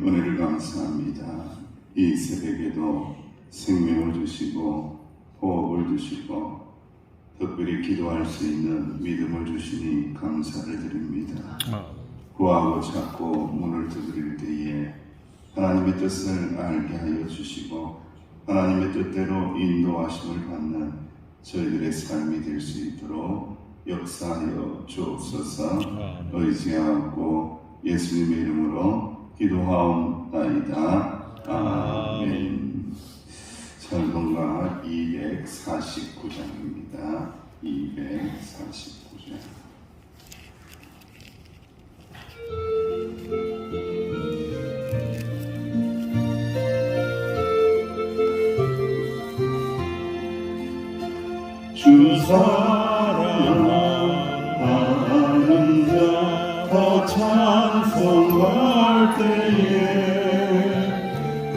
은혜를 감사합니다. 이 새벽에도 생명을 주시고 호흡을 주시고 특별히 기도할 수 있는 믿음을 주시니 감사를 드립니다. 구하고 찾고 문을 두드릴 때에 하나님의 뜻을 알게 하여 주시고 하나님의 뜻대로 인도하심을 받는 저희들의 삶이 될 수 있도록 역사하여 주옵소서. 의지하고 예수님의 이름으로 기도하옵나이다. 아멘. 찬송가 249장입니다. 249장. 주 사랑하는 자 더 찬송할 때에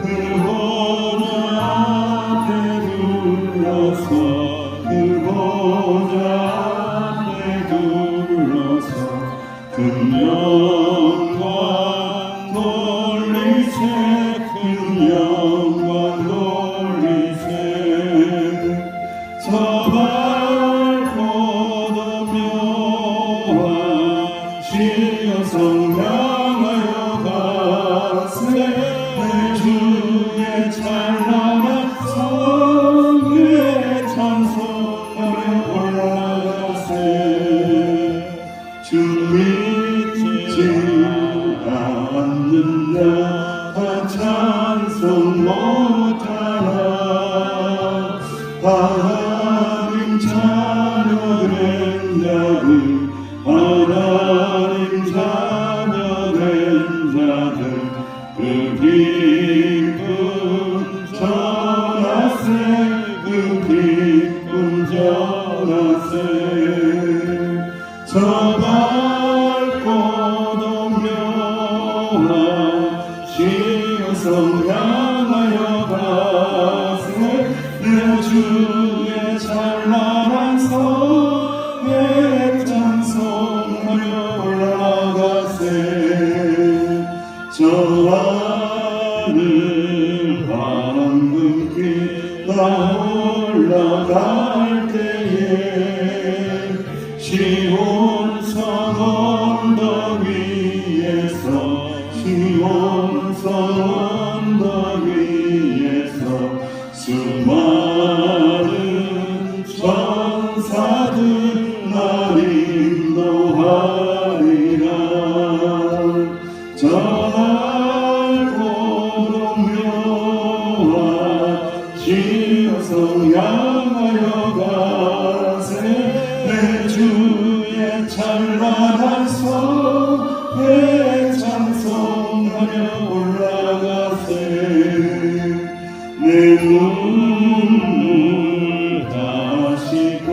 그 보좌 앞에 둘러서 그 보좌 앞에 둘러서 큰 영광 돌리세 큰 영광 돌리세 성향하여 가세 주의 찬란한 성에 찬송하며 올라가세 주 믿지 않는 자 찬송 못하나 하나님 자녀된 자들 하나님 자녀된 자들 그 기쁨 전하세 그 기쁨 전하세 저 밝고 동묘한 시여성 향하여 가세 내 주의 찬란한 성에 찬송하며 올라가세 저 하늘 황금빛 나 올라갈 때에 시온 성 언덕 위에서 시온 성 언덕 위에서 수많은 천사들 날 인도하리라 저 넓고 동묘한 시여성 향하여 가세 내 주의 찬란한 성에 찬송하며 올라가세 내 눈물 다시고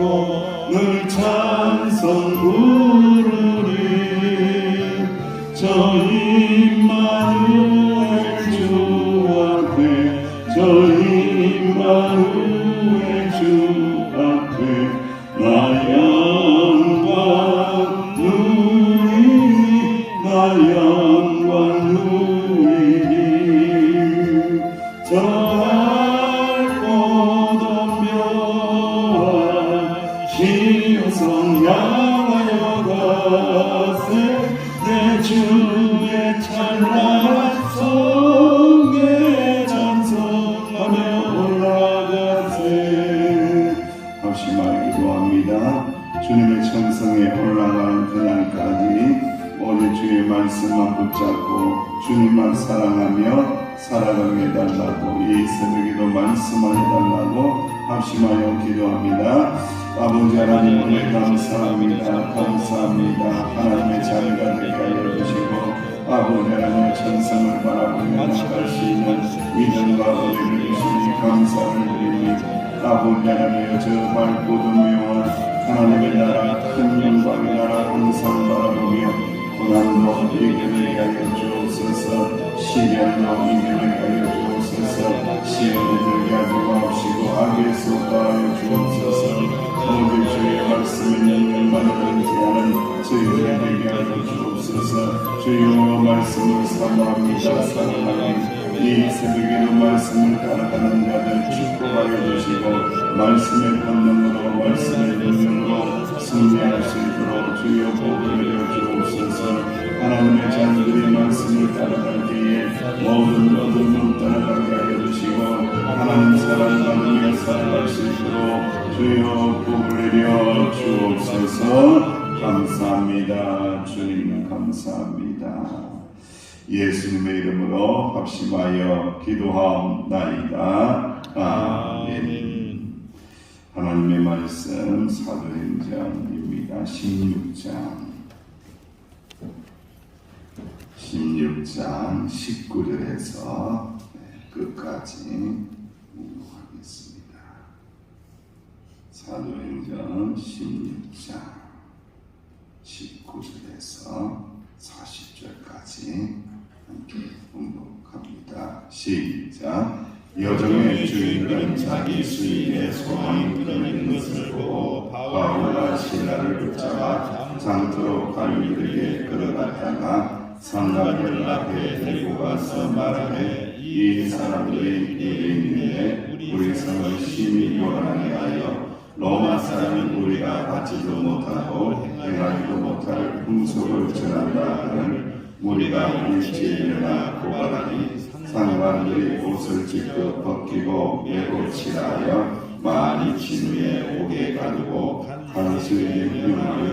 늘 찬송 부르리 저 임마누엘 주 앞에 저 임마누엘 주 앞에 나 영광 누리니 나 영광 누리니 저 밝고 덤벼한 시여성 향하여 가세 내 주의 찬란한 성에 찬송하며 올라가세 합심하여 기도합니다. 주님의 천성에 올라간 그날까지 오직 주의 말씀만 붙잡고 주님만 사랑하며 살아가게 해달라고 이 새벽에도 말씀만 해달라고 합심하여 기도합니다. 아버지 하나님 은혜 감사합니다. 감사합니다. 하나님의 자녀가 되게 하여 주시고 아버지 하나님의 천성을 바라보며 나갈 수 있는 믿음과 은혜를 주시니 감사를 드립니다. 아버지 하나님의 저 밝고 덤묘한 하나님의 나라 큰 영광의 나라 항상 바라보며 고난도 이겨내게 하여 주옵소서 시련도 이겨내게 하여 주옵소서 시험에 들게 하지 마옵시고 악에서 구하여 주옵소서 오직 주의 말씀을 영광을 은지하는 저희들에게 되게 하여 주옵소서 주여 말씀을 사모합니다. 사랑하여 이 새벽에도 말씀을 따라가는 자들 축복하여 주시고 말씀의 권능으로 말씀의 능력으로 승리할 수 있도록 주여 복을 내려 주옵소서. 하나님의 자녀들이 말씀을 따라갈 때에 모든 어둠을 따라가게 하여 주시고 하나님 사랑 받으며 살아갈 수 있도록 주여 복을 내려 주옵소서. 감사합니다. 주님 감사합니다. 예수님의 이름으로 합심하여 기도하옵나이다. 아멘. 하나님의 말씀 사도행전입니다. 16장 19절에서 끝까지 공부하겠습니다. 사도행전 16장 19절에서 40절까지 함께 공독합니다. 시작. 여정의 주인들은 자기 수입의 소망이 끊어진 것을 보고 바울과 실라를 붙잡아 장터로 갈릴리에 끌어갔다가 상가들 앞에 데리고 가서 말하되 이 사람들이 이에 있는데 우리 성을 심히 요란하게 하여 로마 사람은 우리가 받지도 못하고 행하지도 못할 풍속을 전한다 하는 무리가 일제히 일어나 고발하니 상관들이 옷을 직접 벗기고 매고 칠하여 많이 진위에 옥에 가두고 간수에게 명하여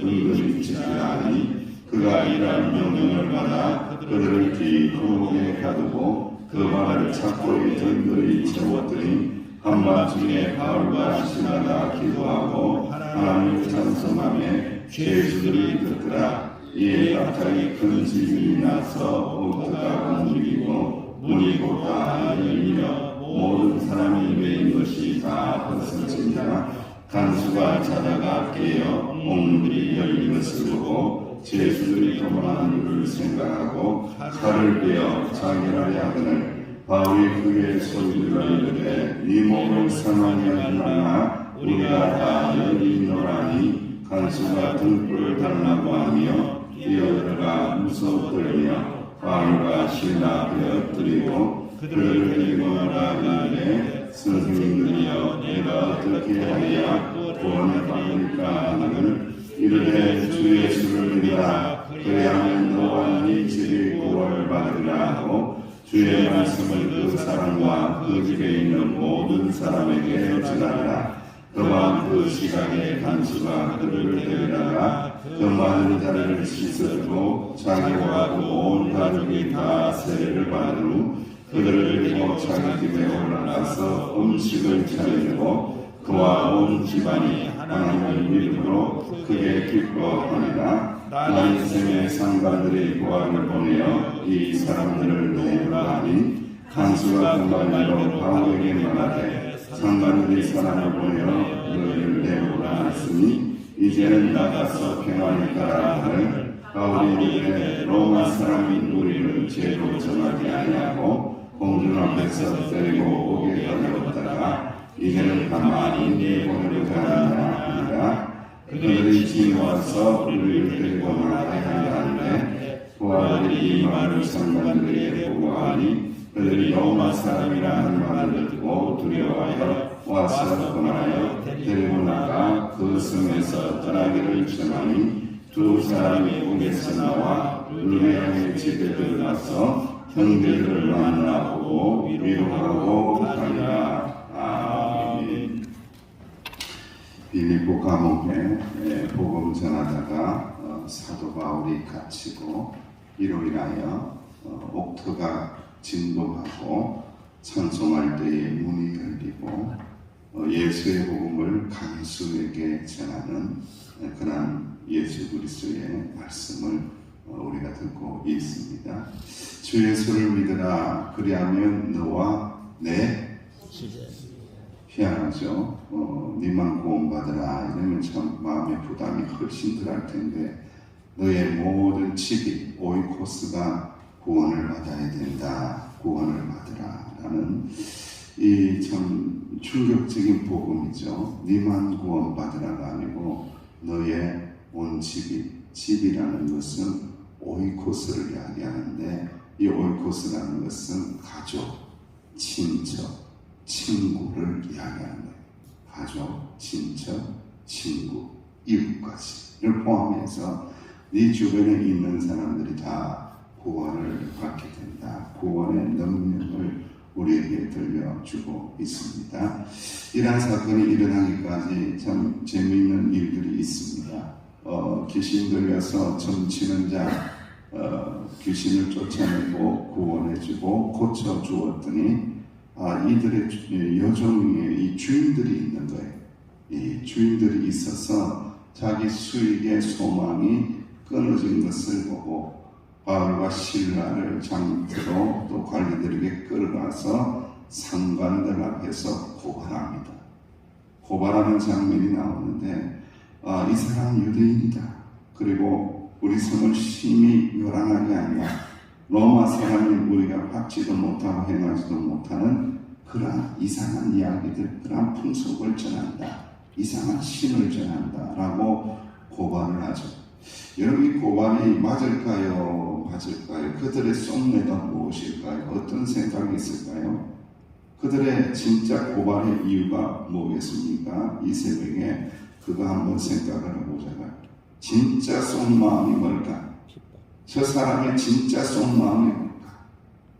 은근히 지키라니 그가 이러한 명령을 받아 그들을 뒤 감옥에 가두고 그 말을 찾고 있던 그들이 채웠더니 한밤중에 바울과 실라가 기도하고 하나님을 찬송하며 죄수들이 듣더라. 이에 갑자기 큰 지진이 나서 옥토가 움직이고 문이 곧다 열리며 모든 사람이 매인 것이 다 벗어지니라. 간수가 자다가 깨어 옥문들이 열린 것을 보고 죄수들이 도망하는 것을 생각하고 칼을 빼어 자결하려 하거늘 바울이 크게 소리질러 이르되 네 몸을 상하게 하느라 우리가 다 여기 있노라니 간수가 등불을 달라고 하며 뛰어들어가 무서워 떨며 바울과 실라 엎드리고 그들을 데리고 나가는데 선생님들이여 내가 어떻게 하여야 구원을 받을까 하거늘 이르되 주 예수를 믿으라 그래야만 너와 네 집이 구원을 받으라 하고 주의 말씀을 그 사람과 그 집에 있는 모든 사람에게 전하라. 그와 그 시각에 간수가 그들을 데려다가 그 많은 자리를 씻어주고 자기와 그 온 가족이 다 세례를 받은 후 그들을 데리고 자기 집에 올라가서 음식을 차려주고 그와 온 집안이 하나님을 믿음으로 크게 기뻐하니라. 나 인생의 상관들이 고아를 보내어 이 사람들을 내보라 하니 간수가 금발로 바울에게 말하되 상관들이 사람을 보내어 너희를 내보라 했으니 이제는 나가서 평안히 가라 하는 바울이 이르되 로마 사람인 우리를 죄로 정하지 아니하고 공중 앞에서 데리고 오게 하려다가 이제는 가만히 내보내려고 하느냐 하니라. 그들이 지어와서 우리를 데리고 나가게 하는데 부하들이 이 말을 상관들에게 보고하니 그들이 로마 사람이라 하는 말을 듣고 두려워하여 와서 권하여 데리고 나가 그 성에서 떠나기를 전하니 두 사람이 옥에서 나와 루베아의 집에 들어가서 형제들을 만나보고 위로하고 하니라. 아멘. 빌립보 감옥에 복음 전하다가 사도 바울이 갇히고 이로 인하여 옥토가 진동하고 찬송할 때에 문이 열리고 예수의 복음을 간수에게 전하는 그런 예수 그리스도의 말씀을 우리가 듣고 있습니다. 주 예수를 믿으라 그리하면 너와 내 희한하죠. 니만 구원받으라 이러면 참 마음의 부담이 훨씬 덜할 텐데 너의 모든 집이 오이코스가 구원을 받아야 된다. 구원을 받으라 라는 이 참 충격적인 복음이죠. 니만 구원받으라가 아니고 너의 온 집이라는 것은 오이코스를 이야기하는데 이 오이코스라는 것은 가족 친척, 친구를 이야기하는 거예요. 가족, 친척, 친구, 이웃까지를 포함해서 네 주변에 있는 사람들이 다 구원을 받게 된다. 구원의 능력을 우리에게 들려주고 있습니다. 이러한 사건이 일어나기까지 참 재미있는 일들이 있습니다. 귀신 들려서 점치는 자 귀신을 쫓아내고 구원해주고 고쳐주었더니 이들의 여종의 이 주인들이 있는 거예요. 이 주인들이 있어서 자기 수익의 소망이 끊어진 것을 보고 바울과 실라를 장터로 또 관리들에게 끌어가서 상관들 앞에서 고발합니다. 고발하는 장면이 나오는데 이 사람은 유대인이다. 그리고 우리 성을 심히 요란하게 하냐. 로마 사람인 우리가 받지도 못하고 행하지도 못하는 그러한 이상한 이야기들, 그러한 풍속을 전한다. 이상한 신을 전한다. 라고 고발을 하죠. 여러분 이 고발이 맞을까요? 맞을까요? 그들의 속내가 무엇일까요? 어떤 생각이 있을까요? 그들의 진짜 고발의 이유가 뭐겠습니까? 이 새벽에 그거 한번 생각을 해보자고요. 진짜 속마음이 뭘까? 저 사람의 진짜 속마음이 뭘까?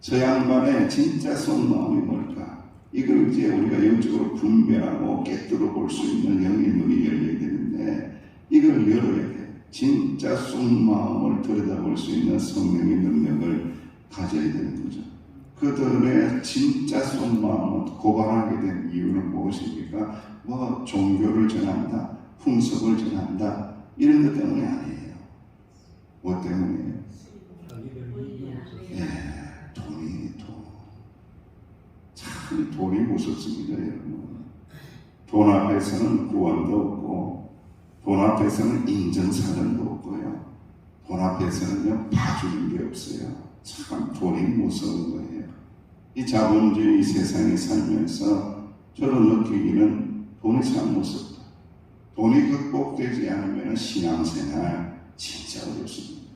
저 양반의 진짜 속마음이 뭘까? 이걸 이제 우리가 영적으로 분별하고 깨뜨려 볼 수 있는 영의 눈이 열려야 되는데 이걸 열어야 돼요. 진짜 속마음을 들여다볼 수 있는 성령의 능력을 가져야 되는 거죠. 그들의 진짜 속마음을 고발하게 된 이유는 무엇입니까? 종교를 전한다, 풍습을 전한다 이런 것 때문이 아니에요. 뭐 때문이에요? 참 돈이 무섭습니다, 여러분. 돈 앞에서는 구원도 없고, 돈 앞에서는 인정사정도 없고요. 돈 앞에서는요, 봐주는 게 없어요. 참 돈이 무서운 거예요. 이 자본주의 세상에 살면서 저는 느끼기는 돈이 참 무섭다. 돈이 극복되지 않으면 신앙생활 진짜 어렵습니다.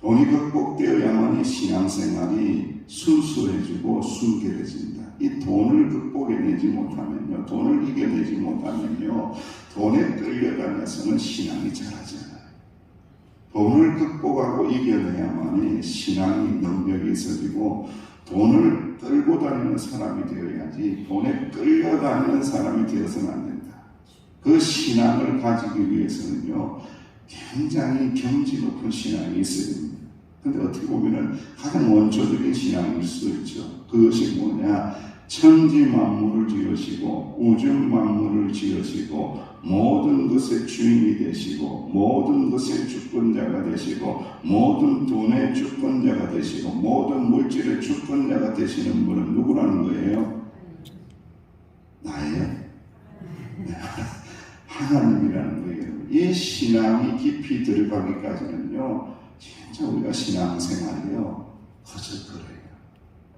돈이 극복되어야만 이 신앙생활이 순수해지고 순결해집니다. 이 돈을 극복해내지 못하면요, 돈을 이겨내지 못하면요, 돈에 끌려다녀서는 신앙이 자라지 않아요. 돈을 극복하고 이겨내야만이 신앙이 능력이 있어지고 돈을 끌고 다니는 사람이 되어야지 돈에 끌려다니는 사람이 되어서는 안 된다. 그 신앙을 가지기 위해서는요, 굉장히 경지 높은 신앙이 있어야 됩니다. 근데 어떻게 보면은 가장 원초적인 신앙일 수 있죠. 그것이 뭐냐? 천지 만물을 지으시고 우주 만물을 지으시고 모든 것의 주인이 되시고 모든 것의 주권자가 되시고 모든 돈의 주권자가 되시고 모든 물질의 주권자가 되시는 분은 누구라는 거예요? 나예요? 하나님이라는 거예요. 이 신앙이 깊이 들어가기까지는요, 진짜 우리가 신앙생활이요, 거짓거려요.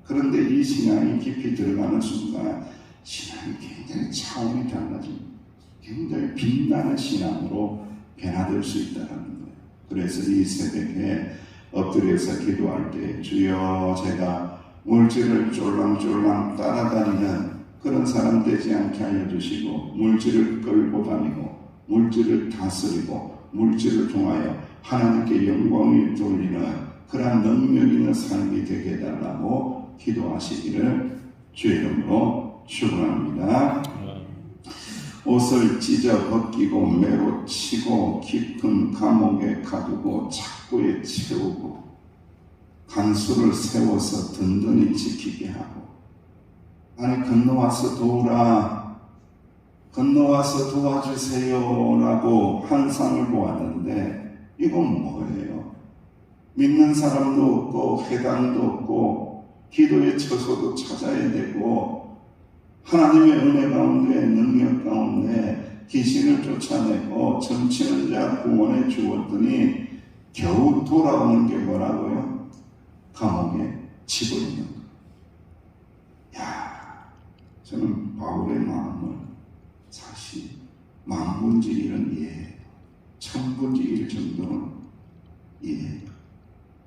그런데 이 신앙이 깊이 들어가는 순간 신앙이 굉장히 차원이 달라집니다. 굉장히 빛나는 신앙으로 변화될 수 있다는 거예요. 그래서 이 새벽에 엎드려서 기도할 때 주여 제가 물질을 쫄랑쫄랑 따라다니는 그런 사람 되지 않게 알려주시고 물질을 끌고 다니고 물질을 다스리고 물질을 통하여 하나님께 영광을 돌리는 그러한 능력 있는 삶이 되게 해달라고 기도하시기를 주의 이름으로 축원합니다. 옷을 찢어 벗기고 매로 치고 깊은 감옥에 가두고 착고에 채우고 간수를 세워서 든든히 지키게 하고 아니 건너와서 도우라 건너와서 도와주세요 라고 한 상을 보았는데 이건 뭐예요? 믿는 사람도 없고 해당도 없고 기도의 처소도 찾아야 되고 하나님의 은혜 가운데 능력 가운데 귀신을 쫓아내고 점치는 자 구원해 주었더니 겨우 돌아오는 게 뭐라고요? 감옥에 집어있는 거. 저는 바울의 마음을 사실 만분지 일은 이해해요. 천분지 일 정도는 이해해요.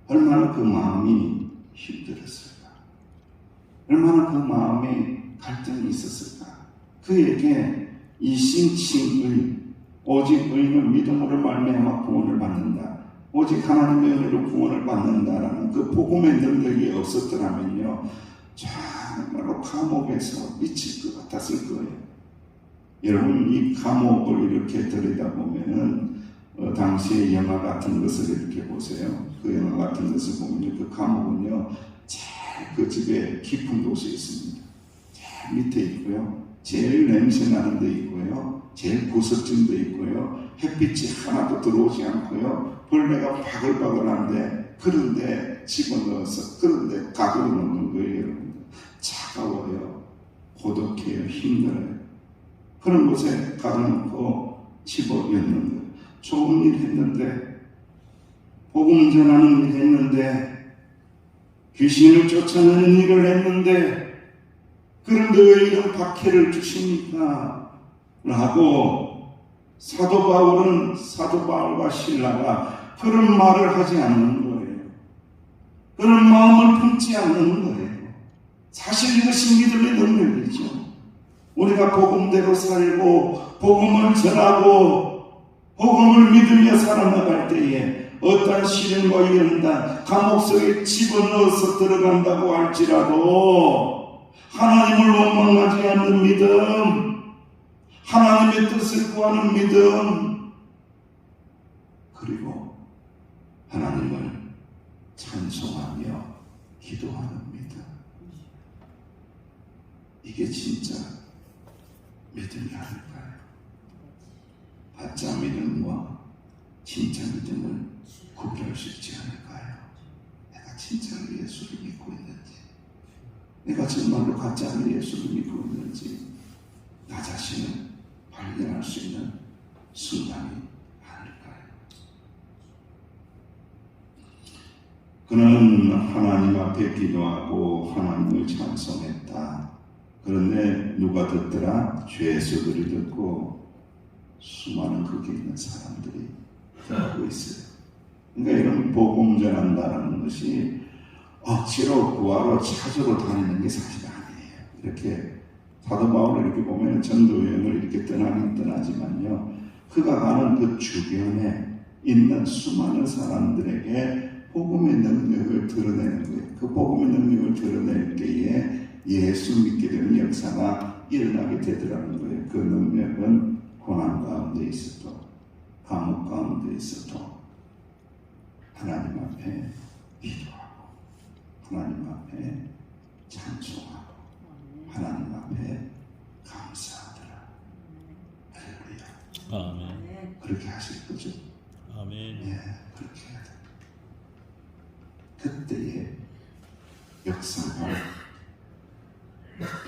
얼마나 그 마음이 힘들었을까. 얼마나 그 마음에 갈등이 있었을까. 그에게 이신칭의, 오직 의는 믿음으로 말미암아 구원을 받는다, 오직 하나님의 은혜로 구원을 받는다라는 그 복음의 능력이 없었더라면요, 정말로 감옥에서 미칠 것 같았을 거예요. 여러분, 이 감옥을 이렇게 들여다보면은 당시의 영화 같은 것을 이렇게 보세요. 그 영화 같은 것을 보면 그 감옥은요, 제일 그 집에 깊은 곳에 있습니다. 제일 밑에 있고요, 제일 냄새 나는 데 있고요, 제일 구석진 데 있고요, 햇빛이 하나도 들어오지 않고요, 벌레가 바글바글한데 그런데 집어넣어서 그런데 가두어 놓는 거예요. 여러분, 차가워요, 고독해요, 힘들어요. 그런 곳에 가둬놓고 집어넣는 거예요. 좋은 일 했는데, 복음 전하는 일 했는데, 귀신을 쫓아내는 일을 했는데, 그런데 왜 이런 박해를 주십니까? 라고 사도 바울과 실라가 그런 말을 하지 않는 거예요. 그런 마음을 품지 않는 거예요. 사실 이것이 믿음의 능력이죠. 우리가 복음대로 살고 복음을 전하고 복음을 믿으며 살아나갈 때에 어떠한 시련과 연단, 감옥 속에 집어넣어서 들어간다고 할지라도 하나님을 원망하지 않는 믿음, 하나님의 뜻을 구하는 믿음, 그리고 하나님을 찬송하며 기도하는 믿음, 이게 진짜 믿음이 아닐까요? 가짜 믿음과 진짜 믿음을 구별할 수 있지 않을까요? 내가 진짜로 예수를 믿고 있는지, 내가 정말로 가짜로 예수를 믿고 있는지, 나 자신을 발견할 수 있는 순간이 아닐까요? 그는 하나님 앞에 기도하고 하나님을 찬송했다. 그런데 누가 듣더라? 죄수들이 듣고 수많은 거기 있는 사람들이 듣고 있어요. 그러니까 이런 복음 전한다는 것이 억지로 구하러 찾으러 다니는 게 사실 아니에요. 이렇게 사도 바울을 이렇게 보면 전도 여행을 이렇게 떠나긴 떠나지만요, 그가 가는 그 주변에 있는 수많은 사람들에게 복음의 능력을 드러내는 거예요. 그 복음의 능력을 드러낼 때에 예수 믿게 되는 역사가 일어나게 되더라는 거예요. 그 능력은 고난 가운데 있어도, 감옥 가운데 있어도 하나님 앞에 기도하고, 하나님 앞에 찬송하고, 하나님 앞에 감사하더라. 할렐루야. 아멘. 그렇게 하실 거죠? 아멘. 예, 그렇게 해야 돼. 그때에 역사가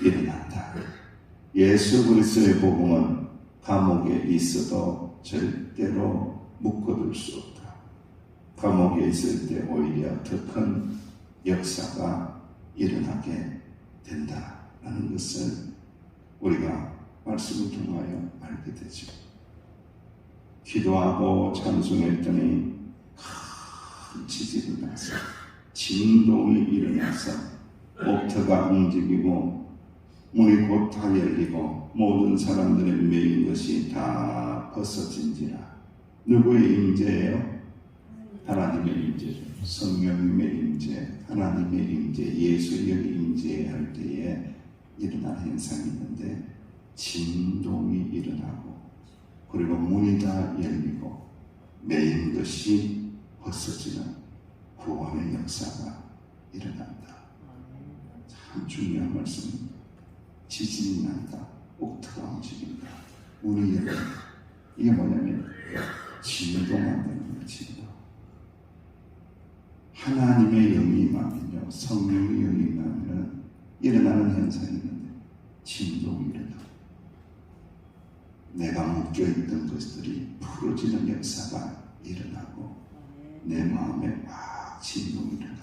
일어난다. 예수 그리스도의 복음은 감옥에 있어도 절대로 묶어둘 수 없다. 감옥에 있을 때 오히려 더 큰 역사가 일어나게 된다라는 것을 우리가 말씀을 통하여 알게 되죠. 기도하고 찬송했더니 큰 지진이 나서, 진동이 일어나서 옥터가 움직이고 문이 곧 다 열리고 모든 사람들의 매인 것이 다 벗어진지라. 누구의 임재예요? 하나님의 임재죠. 성령님의 임재, 하나님의 임재, 예수의 임재할 때에 일어나는 현상이 있는데, 진동이 일어나고, 그리고 문이 다 열리고 매인 것이 벗어지는 구원의 역사가 일어난다. 참 중요한 말씀입니다. 지진이 난다, 옥토가 움직인다, 문이 열린다. 이게 뭐냐면 진동한다는 거예요. 진동. 하나님의 영이 임하면요, 성령의 영이 임하면 일어나는 현상이 있는데 진동이 일어나고, 내가 묶여있던 것들이 풀어지는 역사가 일어나고, 내 마음에 막 진동이 일어나고,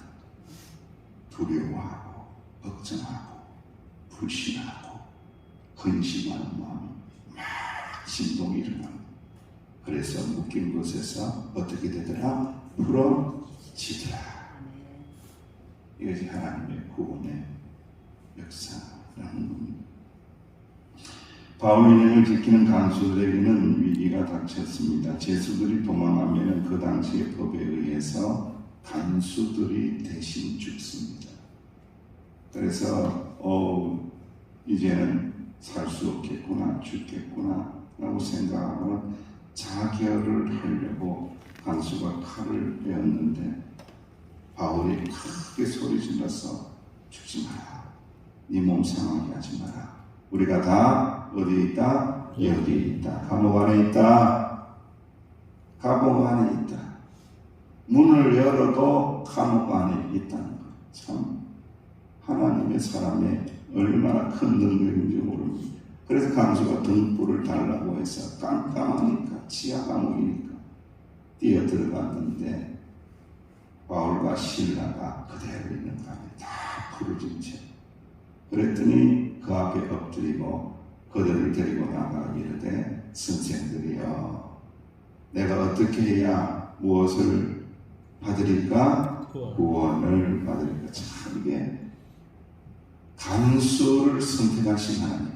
두려워하고 걱정하고 불신하고 근심하는 마음이 막 진동이 일어나고, 그래서 묶인 곳에서 어떻게 되더라? 풀어지더라. 이것이 하나님의 구원의 바울 인형을 지키는 간수들에게는 위기가 닥쳤습니다. 제수들이 도망하면 그 당시의 법에 의해서 간수들이 대신 죽습니다. 그래서 이제는 살 수 없겠구나, 죽겠구나 라고 생각하고 자결을 하려고 간수가 칼을 빼었는데 바울이 크게 소리 질러서 죽지 마라, 네 몸 상하게 하지 마라. 우리가 다 어디에 있다? 여기에 있다. 감옥 안에 있다. 감옥 안에 있다. 문을 열어도 감옥 안에 있다는 것. 참 하나님의 사람의 얼마나 큰 능력인지 모릅니다. 그래서 간수가 등불을 달라고 해서 깜깜하니까 지하 감옥이니까 뛰어 들어갔는데 바울과 실라가 그대로 있는 가운데 다 부르짖은 채 그랬더니 그 앞에 엎드리고 그들을 데리고 나가 이르되 선생들이여 내가 어떻게 해야 무엇을 받으리까? 구원을 받으리까. 참 이게 간수를 선택하신 하나님,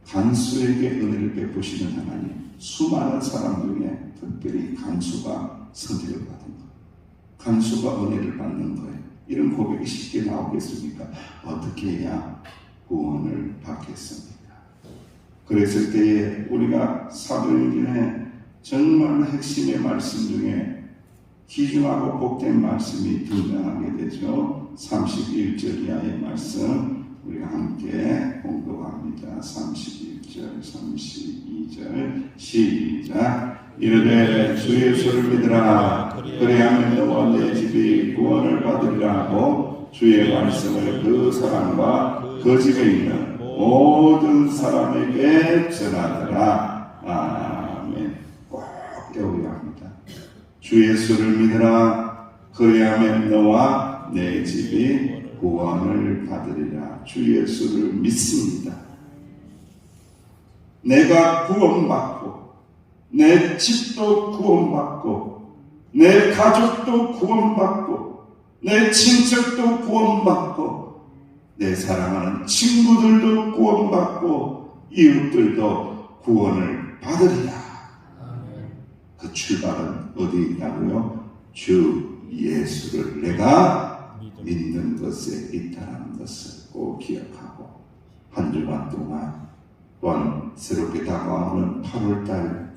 간수에게 은혜를 베푸시는 하나님, 수많은 사람 중에 특별히 간수가 선택을 받은 것, 간수가 은혜를 받는 거예요. 이런 고백이 쉽게 나오겠습니까? 어떻게 해야 구원을 받겠습니까? 그랬을 때에 우리가 사도행전에 정말 핵심의 말씀 중에 귀중하고 복된 말씀이 등장하게 되죠. 31절 이하의 말씀 우리가 함께 공독합니다. 31절, 32절 시작. 이르되 주 예수를 믿으라. 그리하면 너와 내 집이 구원을 받으리라 하고 주의 말씀을 그 사람과 그 집에 있는 모든 사람에게 전하더라. 아멘. 꼭 외워야 합니다. 주 예수를 믿으라. 그리하면 너와 내 집이 구원을 받으리라. 주 예수를 믿습니다. 내가 구원받고 내 집도 구원받고 내 가족도 구원받고 내 친척도 구원받고 내 사랑하는 친구들도 구원받고 이웃들도 구원을 받으리라. 그 출발은 어디에 있다고요? 주 예수를 내가 믿는 것에 있다는 것을 꼭 기억하고 한 주간 동안 또한 새롭게 다가오는 8월달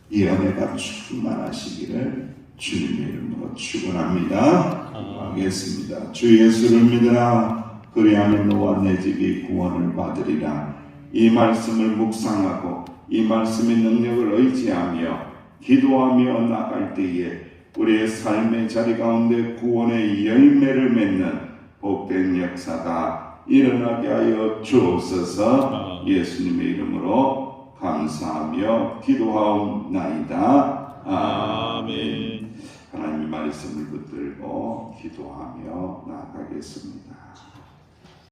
이 은혜가 충만하시기를 주님의 이름으로 축원합니다. 하겠습니다. 주 예수를 믿으라. 그리하면 너와 내 집이 구원을 받으리라. 이 말씀을 묵상하고 이 말씀의 능력을 의지하며 기도하며 나갈 때에 우리의 삶의 자리 가운데 구원의 열매를 맺는 복된 역사가 일어나게 하여 주옵소서. 예수님의 이름으로 감사하며 기도하옵나이다. 아멘. 하나님의 말씀을 붙들고 기도하며 나아가겠습니다.